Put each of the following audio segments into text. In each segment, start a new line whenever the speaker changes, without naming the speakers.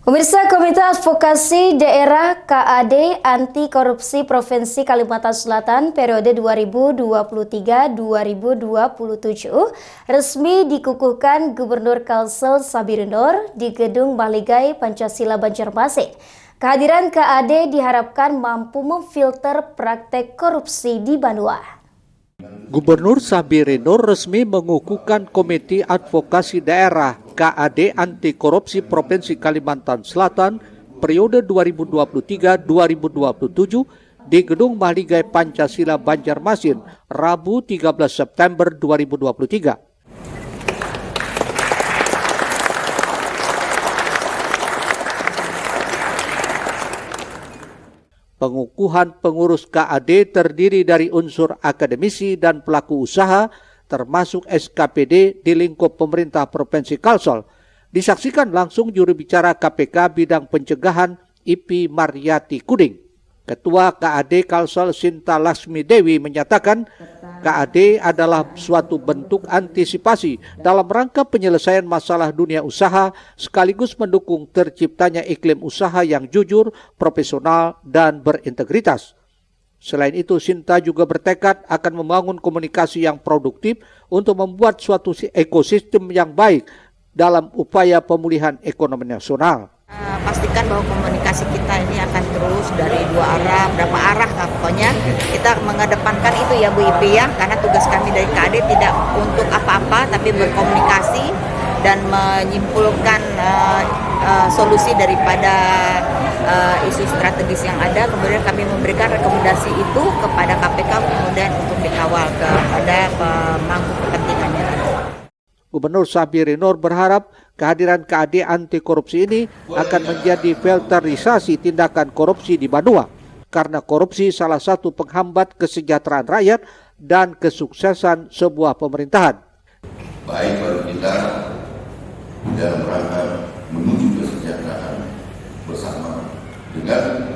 Pemirsa, Komite Advokasi Daerah KAD Anti Korupsi Provinsi Kalimantan Selatan periode 2023-2027 resmi dikukuhkan Gubernur Kalsel Sabiri Nur di Gedung Mahligai Pancasila Banjarmasin. Kehadiran KAD diharapkan mampu memfilter praktek korupsi di Banua.
Gubernur Sabiri Nur resmi mengukuhkan Komite Advokasi Daerah KAD Anti Korupsi Provinsi Kalimantan Selatan periode 2023-2027 di Gedung Mahligai Pancasila Banjarmasin, Rabu 13 September 2023. Pengukuhan pengurus KAD terdiri dari unsur akademisi dan pelaku usaha, termasuk SKPD di lingkup pemerintah Provinsi Kalsel. Disaksikan langsung juru bicara KPK bidang pencegahan Ipi Maryati Kuding. Ketua KAD Kalsel Sinta Lasmi Dewi menyatakan KAD adalah suatu bentuk antisipasi dalam rangka penyelesaian masalah dunia usaha sekaligus mendukung terciptanya iklim usaha yang jujur, profesional, dan berintegritas. Selain itu, Sinta juga bertekad akan membangun komunikasi yang produktif untuk membuat suatu ekosistem yang baik dalam upaya pemulihan ekonomi nasional.
Pastikan bahwa komunikasi kita ini akan terus dari dua arah, berapa arah pokoknya kita mengedepankan itu ya Bu Ipi ya, karena tugas kami dari KAD tidak untuk apa-apa tapi berkomunikasi dan menyimpulkan solusi daripada isu strategis yang ada, kemudian kami memberikan rekomendasi itu kepada KPK kemudian untuk dikawal kepada pemangku kepentingannya.
Gubernur Sabiri Nur berharap kehadiran KAD anti korupsi ini akan menjadi filterisasi tindakan korupsi di Banua, karena korupsi salah satu penghambat kesejahteraan rakyat dan kesuksesan sebuah pemerintahan.
Baik bagi kita dalam rangka menuju kesejahteraan bersama dengan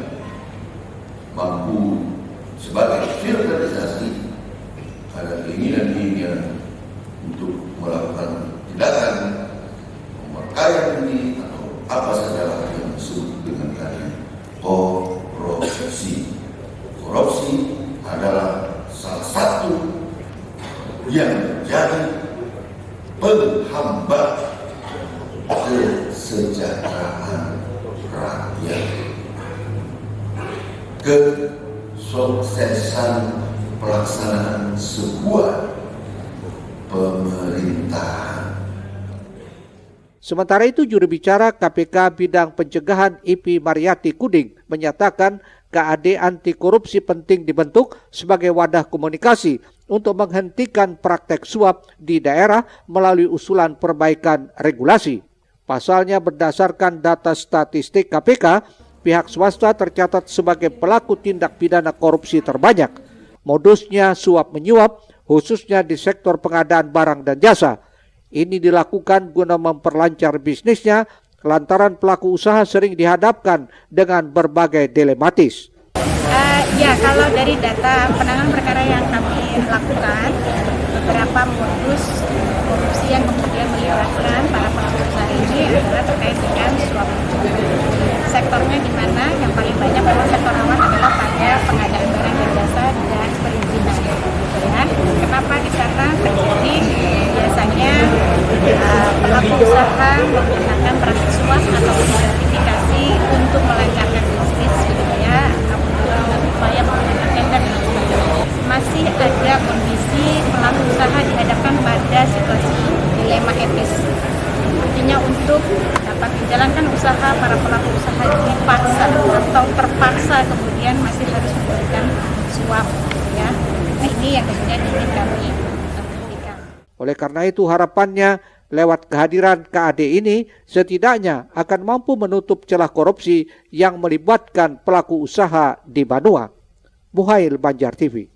mampu sebagai filterisasi pada keinginan untuk melakukan tindakan pemakaian ini atau apa saja yang disebut dengan kata korupsi. Korupsi adalah salah satu yang menjadi penghambat kesejahteraan rakyat, kesuksesan pelaksanaan sebuah pemerintahan.
Sementara itu, juru bicara KPK bidang pencegahan Ipi Maryati Kuding menyatakan KAD anti korupsi penting dibentuk sebagai wadah komunikasi untuk menghentikan praktek suap di daerah melalui usulan perbaikan regulasi. Pasalnya, berdasarkan data statistik KPK, pihak swasta tercatat sebagai pelaku tindak pidana korupsi terbanyak. Modusnya suap menyuap, khususnya di sektor pengadaan barang dan jasa. Ini dilakukan guna memperlancar bisnisnya, lantaran pelaku usaha sering dihadapkan dengan berbagai dilematis.
Ya, kalau dari data penanganan perkara yang kami lakukan, beberapa modus korupsi yang kemudian melibatkan para pelaku usaha ini adalah terkait dengan suap. Sektornya di mana yang paling banyak memang sektor rawan adalah pada pengadaan barang dan jasa dan perizinan. Ya, kenapa di sana terjadi biasanya pelaku usaha menggunakan praktik suap atau gratifikasi untuk melancarkan bisnis, gitu ya, upaya menggunakan tender dan sebagainya. Masih ada kondisi pelaku usaha dihadapkan pada situasi dilema etis. Artinya untuk dapat menjalankan usaha, para pelaku usaha dipaksa atau terpaksa kemudian masih harus memberikan suap, ya. Nah, ini yang kemudian ingin kami hentikan.
Oleh karena itu, harapannya lewat kehadiran KAD ini setidaknya akan mampu menutup celah korupsi yang melibatkan pelaku usaha di Banua. Muhail, Banjar TV.